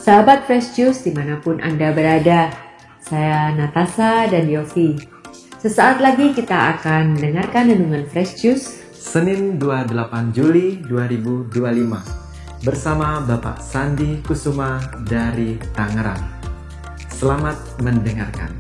Sahabat Fresh Juice dimanapun Anda berada, saya Natasha dan Yofi. Sesaat lagi kita akan mendengarkan renungan Fresh Juice Senin 28 Juli 2025 bersama Bapak Sandi Kusuma dari Tangerang. Selamat mendengarkan.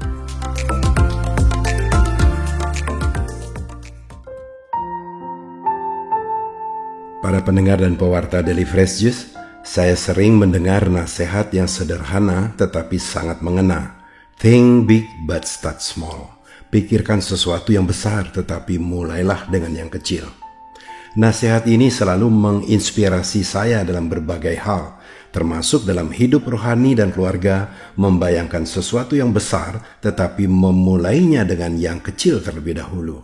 Para pendengar dan pewarta Daily Fresh Juice, saya sering mendengar nasihat yang sederhana tetapi sangat mengena. Think big but start small. Pikirkan sesuatu yang besar tetapi mulailah dengan yang kecil. Nasihat ini selalu menginspirasi saya dalam berbagai hal, termasuk dalam hidup rohani dan keluarga, membayangkan sesuatu yang besar tetapi memulainya dengan yang kecil terlebih dahulu.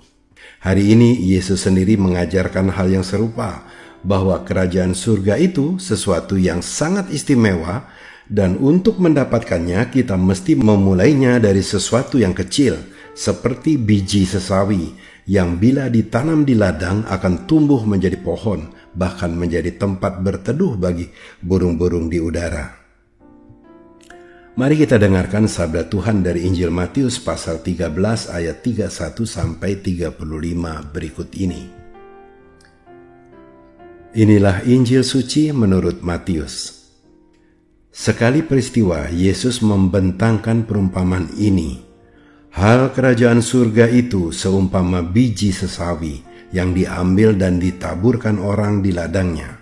Hari ini Yesus sendiri mengajarkan hal yang serupa, bahwa kerajaan surga itu sesuatu yang sangat istimewa, dan untuk mendapatkannya kita mesti memulainya dari sesuatu yang kecil, seperti biji sesawi yang bila ditanam di ladang akan tumbuh menjadi pohon, bahkan menjadi tempat berteduh bagi burung-burung di udara. Mari kita dengarkan sabda Tuhan dari Injil Matius pasal 13 ayat 31 sampai 35 berikut ini. Inilah Injil suci menurut Matius. Sekali peristiwa, Yesus membentangkan perumpamaan ini. Hal kerajaan surga itu seumpama biji sesawi yang diambil dan ditaburkan orang di ladangnya.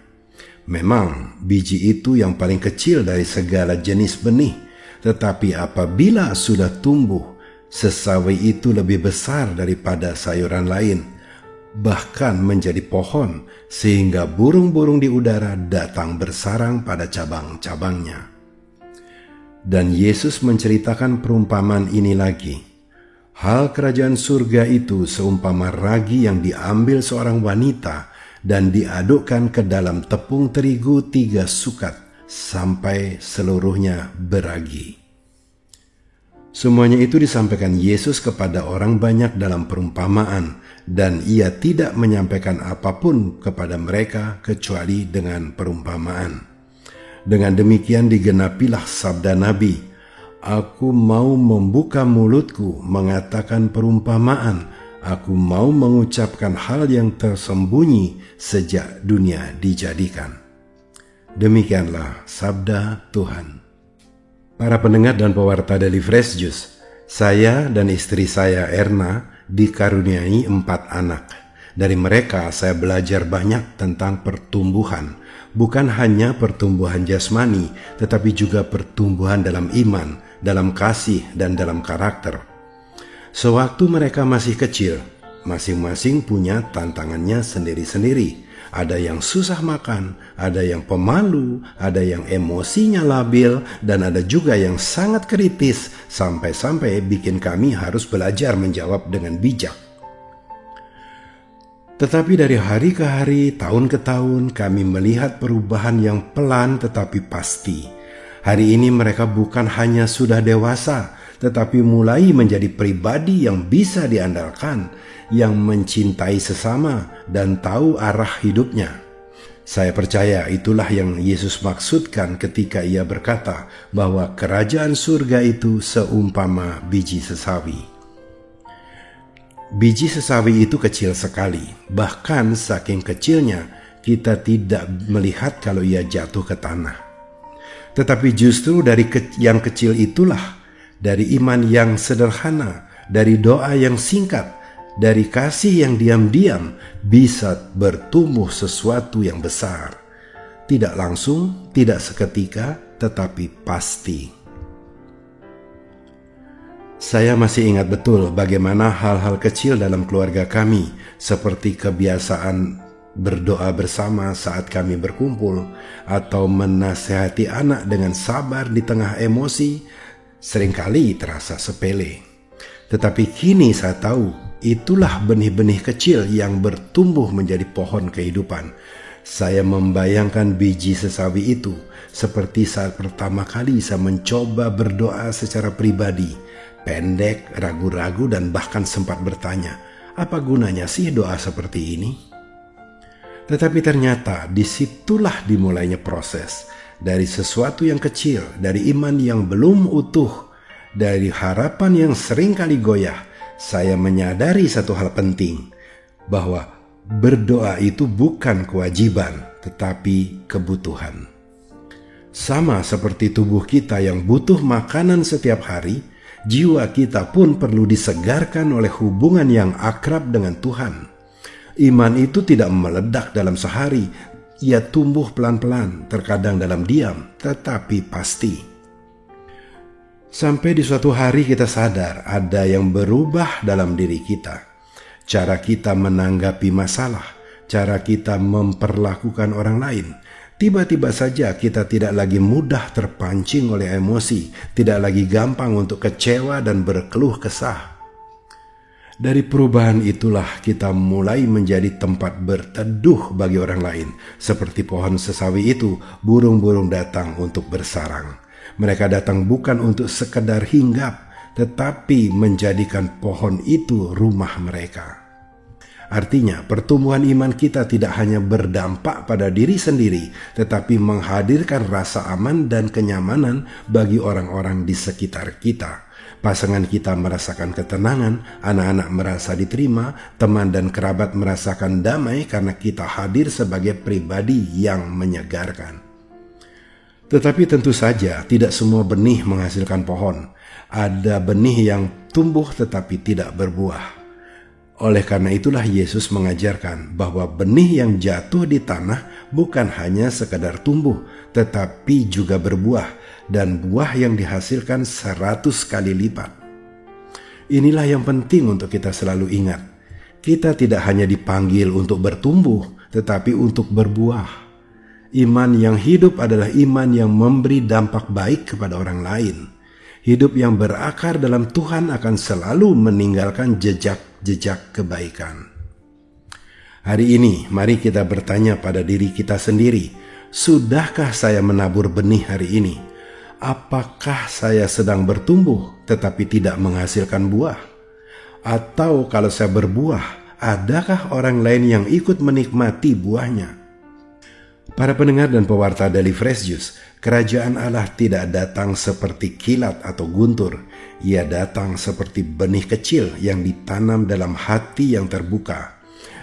Memang biji itu yang paling kecil dari segala jenis benih, tetapi apabila sudah tumbuh, sesawi itu lebih besar daripada sayuran lain, bahkan menjadi pohon, sehingga burung-burung di udara datang bersarang pada cabang-cabangnya. Dan Yesus menceritakan perumpamaan ini lagi. Hal kerajaan surga itu seumpama ragi yang diambil seorang wanita dan diadukkan ke dalam tepung terigu 3 sukat sampai seluruhnya beragi. Semuanya itu disampaikan Yesus kepada orang banyak dalam perumpamaan, dan ia tidak menyampaikan apapun kepada mereka kecuali dengan perumpamaan. Dengan demikian digenapilah sabda Nabi, "Aku mau membuka mulutku mengatakan perumpamaan, aku mau mengucapkan hal yang tersembunyi sejak dunia dijadikan." Demikianlah sabda Tuhan. Para pendengar dan pewarta Daily Fresh Juice, saya dan istri saya Erna dikaruniai 4 anak. Dari mereka saya belajar banyak tentang pertumbuhan, bukan hanya pertumbuhan jasmani, tetapi juga pertumbuhan dalam iman, dalam kasih, dan dalam karakter. Sewaktu mereka masih kecil, masing-masing punya tantangannya sendiri-sendiri. Ada yang susah makan, ada yang pemalu, ada yang emosinya labil, dan ada juga yang sangat kritis, sampai-sampai bikin kami harus belajar menjawab dengan bijak. Tetapi dari hari ke hari, tahun ke tahun, kami melihat perubahan yang pelan tetapi pasti. Hari ini mereka bukan hanya sudah dewasa, tetapi mulai menjadi pribadi yang bisa diandalkan, yang mencintai sesama dan tahu arah hidupnya. Saya percaya itulah yang Yesus maksudkan ketika ia berkata bahwa kerajaan surga itu seumpama biji sesawi. Biji sesawi itu kecil sekali, bahkan saking kecilnya kita tidak melihat kalau ia jatuh ke tanah. Tetapi justru dari yang kecil itulah, dari iman yang sederhana, dari doa yang singkat, dari kasih yang diam-diam, bisa bertumbuh sesuatu yang besar. Tidak langsung, tidak seketika, tetapi pasti. Saya masih ingat betul bagaimana hal-hal kecil dalam keluarga kami, seperti kebiasaan berdoa bersama saat kami berkumpul, atau menasihati anak dengan sabar di tengah emosi, seringkali terasa sepele. Tetapi kini saya tahu, itulah benih-benih kecil yang bertumbuh menjadi pohon kehidupan. Saya membayangkan biji sesawi itu seperti saat pertama kali saya mencoba berdoa secara pribadi, pendek, ragu-ragu, dan bahkan sempat bertanya, apa gunanya sih doa seperti ini? Tetapi ternyata disitulah dimulainya proses. Dari sesuatu yang kecil, dari iman yang belum utuh, dari harapan yang seringkali goyah, saya menyadari satu hal penting, bahwa berdoa itu bukan kewajiban, tetapi kebutuhan. Sama seperti tubuh kita yang butuh makanan setiap hari, jiwa kita pun perlu disegarkan oleh hubungan yang akrab dengan Tuhan. Iman itu tidak meledak dalam sehari, ia tumbuh pelan-pelan, terkadang dalam diam, tetapi pasti. Sampai di suatu hari kita sadar ada yang berubah dalam diri kita. Cara kita menanggapi masalah, cara kita memperlakukan orang lain. Tiba-tiba saja kita tidak lagi mudah terpancing oleh emosi, tidak lagi gampang untuk kecewa dan berkeluh kesah. Dari perubahan itulah kita mulai menjadi tempat berteduh bagi orang lain. Seperti pohon sesawi itu, burung-burung datang untuk bersarang. Mereka datang bukan untuk sekedar hinggap, tetapi menjadikan pohon itu rumah mereka. Artinya, pertumbuhan iman kita tidak hanya berdampak pada diri sendiri, tetapi menghadirkan rasa aman dan kenyamanan bagi orang-orang di sekitar kita. Pasangan kita merasakan ketenangan, anak-anak merasa diterima, teman dan kerabat merasakan damai karena kita hadir sebagai pribadi yang menyegarkan. Tetapi tentu saja tidak semua benih menghasilkan pohon. Ada benih yang tumbuh tetapi tidak berbuah. Oleh karena itulah Yesus mengajarkan bahwa benih yang jatuh di tanah bukan hanya sekadar tumbuh, tetapi juga berbuah, dan buah yang dihasilkan 100 kali lipat. Inilah yang penting untuk kita selalu ingat. Kita tidak hanya dipanggil untuk bertumbuh, tetapi untuk berbuah. Iman yang hidup adalah iman yang memberi dampak baik kepada orang lain. Hidup yang berakar dalam Tuhan akan selalu meninggalkan jejak-jejak kebaikan. Hari ini, mari kita bertanya pada diri kita sendiri, sudahkah saya menabur benih hari ini? Apakah saya sedang bertumbuh tetapi tidak menghasilkan buah? Atau kalau saya berbuah, adakah orang lain yang ikut menikmati buahnya? Para pendengar dan pewarta Daily Fresh Juice, kerajaan Allah tidak datang seperti kilat atau guntur. Ia datang seperti benih kecil yang ditanam dalam hati yang terbuka.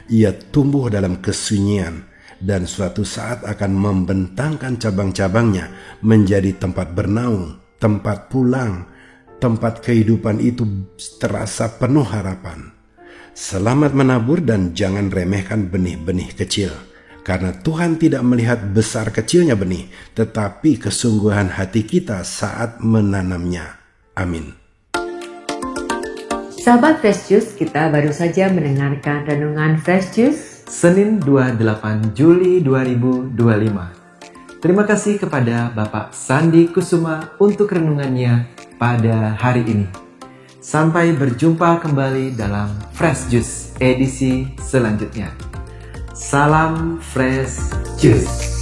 Ia tumbuh dalam kesunyian dan suatu saat akan membentangkan cabang-cabangnya menjadi tempat bernaung, tempat pulang, tempat kehidupan itu terasa penuh harapan. Selamat menabur dan jangan remehkan benih-benih kecil. Karena Tuhan tidak melihat besar kecilnya benih, tetapi kesungguhan hati kita saat menanamnya. Amin. Sahabat Fresh Juice, kita baru saja mendengarkan renungan Fresh Juice Senin 28 Juli 2025. Terima kasih kepada Bapak Sandi Kusuma untuk renungannya pada hari ini. Sampai berjumpa kembali dalam Fresh Juice edisi selanjutnya. Salam Fresh Juice.